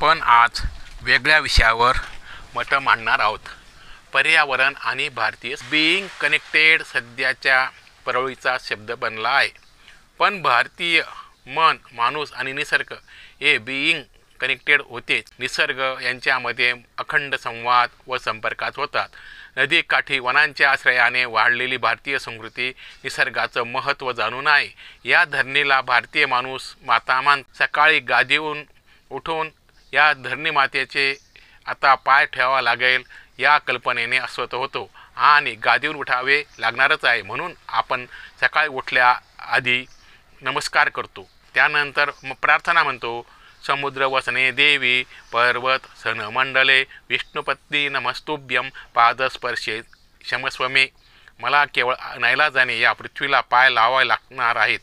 आपण आज वेगळ्या विषयावर मतं मांडणार आहोत. पर्यावरण आणि भारतीय बीइंग कनेक्टेड सध्याच्या परवळीचा शब्द बनला आहे, पण भारतीय मन, माणूस आणि निसर्ग हे बीइंग कनेक्टेड होतेच. निसर्ग यांच्यामध्ये अखंड संवाद व संपर्कात होतात. नदीकाठी वनांच्या आश्रयाने वाढलेली भारतीय संस्कृती निसर्गाचं महत्त्व जाणून आहे. या धरणीला भारतीय माणूस माता मान. सकाळी गादीहून उठून या धरणी मातेचे आता पाय ठेवावा लागेल या कल्पनेने अस्वस्थ होतो आणि गादीवर उठावे लागणारच आहे. म्हणून आपण सकाळी उठल्या आधी नमस्कार करतो, त्यानंतर प्रार्थना म्हणतो. समुद्र वसने देवी पर्वत सनमंडले विष्णुपत्नी नमस्तुभ्यं पादस्पर्शे क्षमस्वमे. मला केवळ नाईलाजाने या पृथ्वीला पाय लावावे लागणार आहेत.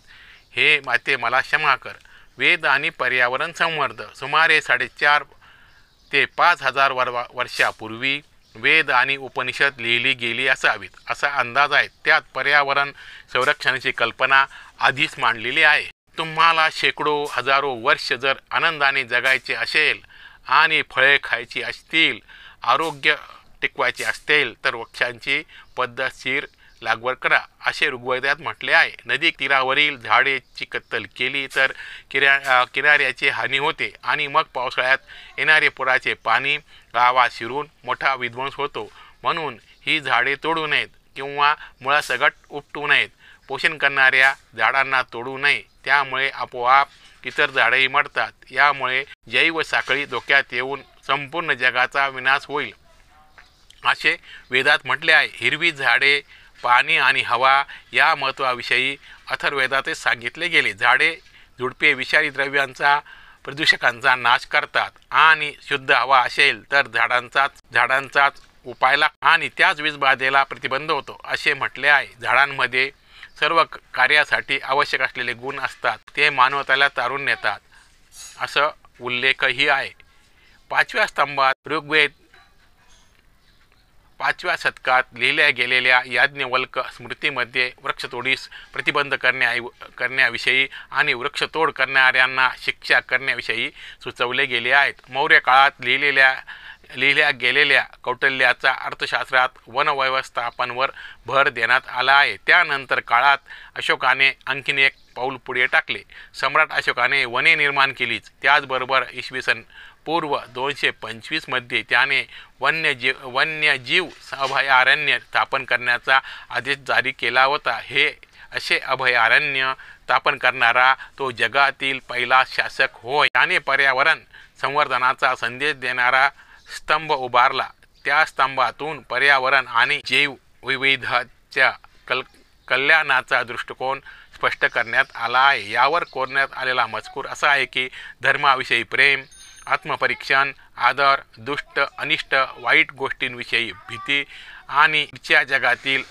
हे माते मला क्षमा कर. वेद आणि पर्यावरण संवर्धन. सुमारे 4.5 ते 5,000 वर्षापूर्वी वेद आणि उपनिषद लिहिली गेली असावीत असा अंदाज आहे. त्यात पर्यावरण संरक्षणाची कल्पना आधीच मांडलेली आहे. तुम्हाला शेकडो हजारो वर्ष जर आनंदाने जगायचे असेल आणि फळे खायची असतील, आरोग्य टिकवायचे असतील, तर वृक्षांची पद्धतशीर लागवड करा असे ऋग्वेदात म्हटले आहे. नदी तीरावरील झाडेची कत्तल केली तर किनाऱ्याची हानी होते आणि मग पावसाळ्यात येणारे पुराचे पाणी गावात शिरून मोठा विध्वंस होतो. म्हणून ही झाडे तोडू नयेत किंवा मुळासकट उपटू नयेत. पोषण करणाऱ्या झाडांना तोडू नये, त्यामुळे आपोआप इतर झाडेही मरतात. यामुळे जैव साखळी धोक्यात येऊन संपूर्ण जगाचा विनाश होईल असे वेदात म्हटले आहे. हिरवी झाडे, पाणी आणि हवा या महत्त्वाविषयी अथर्ववेदातच सांगितले गेले. झाडे झुडपे विषारी द्रव्यांचा, प्रदूषकांचा नाश करतात आणि शुद्ध हवा असेल तर झाडांचाच उपायला आणि त्याच वीजबाधेला प्रतिबंध होतो असे म्हटले आहे. झाडांमध्ये सर्व कार्यासाठी आवश्यक असलेले गुण असतात, ते मानवतेला तारून नेतात असं उल्लेखही आहे. 5व्या स्तंभात ऋग्वेद 5व्या शतकात लिहिल्या गेलेल्या याज्ञवल्क स्मृतीमध्ये वृक्षतोडीस प्रतिबंध करण्याविषयी आणि वृक्षतोड करणाऱ्यांना शिक्षा करण्याविषयी सुचवले गेले आहेत. मौर्य काळात लिहिल्या गेलेल्या कौटिल्याच्या अर्थशास्त्रात वनव्यवस्थापनावर भर देण्यात आला आहे. त्यानंतर काळात अशोकाने आणखीन एक पाऊल पुढे टाकले. सम्राट अशोकाने वने निर्माण केलीच, त्याचबरोबर इसवी पूर्व 225 मध्ये त्याने वन्यजीव अभयारण्य स्थापन करण्याचा आदेश जारी केला होता. हे असे अभयारण्य स्थापन करणारा तो जगातील पहिला शासक होय. त्याने पर्यावरण संवर्धनाचा संदेश देणारा स्तंभ उभारला. त्या स्तंभातून पर्यावरण आणि जैवविविधतेच्या कल्याणाचा दृष्टिकोन स्पष्ट करण्यात आला आहे. यावर कोरण्यात आलेला मजकूर असा आहे की धर्माविषयी प्रेम, आत्मपरीक्षण, आदर, दुष्ट, अनिष्ट, वाईट गोष्टींविषयी भीती आणि पुढच्या जगातील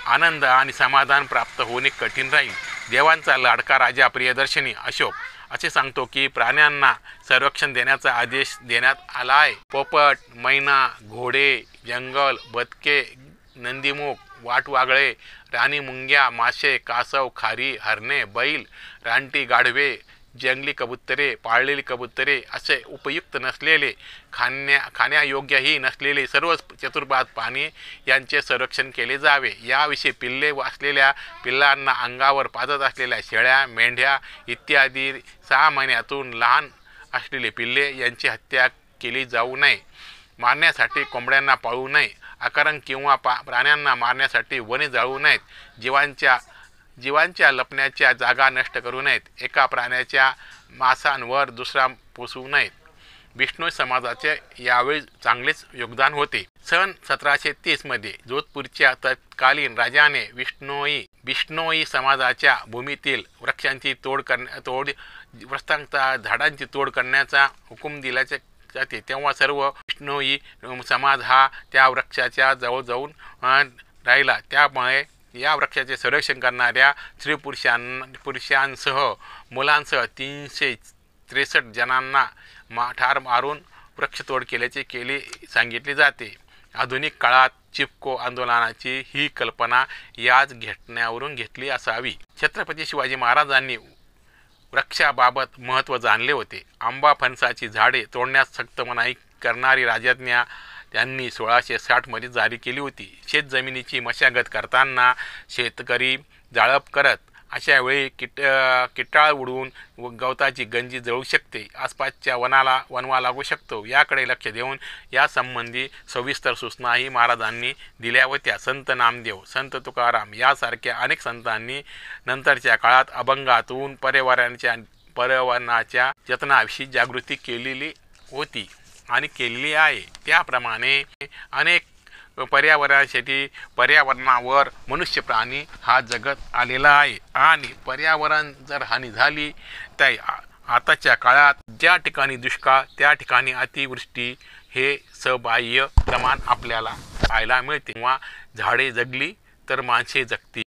आनंद आणि समाधान प्राप्त होणे कठीण राहील. देवांचा लाडका राजा प्रियदर्शनी अशोक असे सांगतो की प्राण्यांना संरक्षण देण्याचा आदेश देण्यात आला आहे. पोपट, मैना, घोडे, जंगल, बदके, नंदीमुख, वाटवागळे, राणी मुंग्या, मासे, कासव, खारी, हरणे, बैल, रानटी गाढवे, जंगली कबुतरे, पाळलेली कबुतरे असे उपयुक्त नसलेले, खाण्यायोग्यही नसलेले सर्व चतुर्पाद प्राणी यांचे संरक्षण केले जावे. याविषयी पिल्ले असलेल्या पिल्लांना अंगावर पाजत असलेल्या शेळ्या, मेंढ्या इत्यादी 6 महिन्यातून लहान असलेले पिल्ले यांची हत्या केली जाऊ नये. मारण्यासाठी कोंबड्यांना पाळू नये. अकारण किंवा प्राण्यांना मारण्यासाठी वने जाळू नयेत. जीवांच्या लपण्याच्या जागा नष्ट करू नयेत. एका प्राण्याच्या मांसावर दुसरा पोसू नयेत. बिश्नोई समाजाचे यावेळी चांगलेच योगदान होते. सन 1730 मध्ये जोधपूरच्या तत्कालीन राजाने बिश्नोई समाजाच्या भूमीतील वृक्षांची झाडांची तोड करण्याचा हुकूम दिला जाते. तेव्हा सर्व बिश्नोई समाज हा त्या वृक्षाच्या जवळ जाऊन राहिला. त्यामुळे या वृक्षाचे संरक्षण करणाऱ्या स्त्री पुरुषांसह मुलांसह 363 जणांना ठार मारून वृक्षतोड केल्याचे सांगितले जाते. आधुनिक काळात चिपको आंदोलनाची ही कल्पना याच घटनेवरून घेतली असावी. छत्रपती शिवाजी महाराजांनी वृक्षाबाबत महत्त्व जाणले होते. आंबा फणसाची झाडे तोडण्यास सक्त मनाई करणारी राजआज्ञा त्यांनी 1660 जारी केली होती. शेतजमिनीची मशागत करताना शेतकरी जाळप करत. अशा वेळी किटाळ उडवून गवताची गंजी जळू शकते, आसपासच्या वनवा लागू शकतो. याकडे लक्ष देऊन यासंबंधी सविस्तर सूचनाही महाराजांनी दिल्या होत्या. संत नामदेव, संत तुकाराम यासारख्या अनेक संतांनी नंतरच्या काळात अभंगातून पर्यावरणाच्या जतनाविषयी जागृती केलेली होती आणि केलेली आहे. त्याप्रमाणे अनेक पर्यावरणावर मनुष्य प्राणी हा जगत आलेला आहे आणि पर्यावरण जर हानी झाली तर आताच्या काळात ज्या ठिकाणी दुष्काळ त्या ठिकाणी अतिवृष्टी हे सबाह्य प्रमाण आपल्याला पाहायला मिळते. किंवा झाडे जगली तर माणसे जगतील.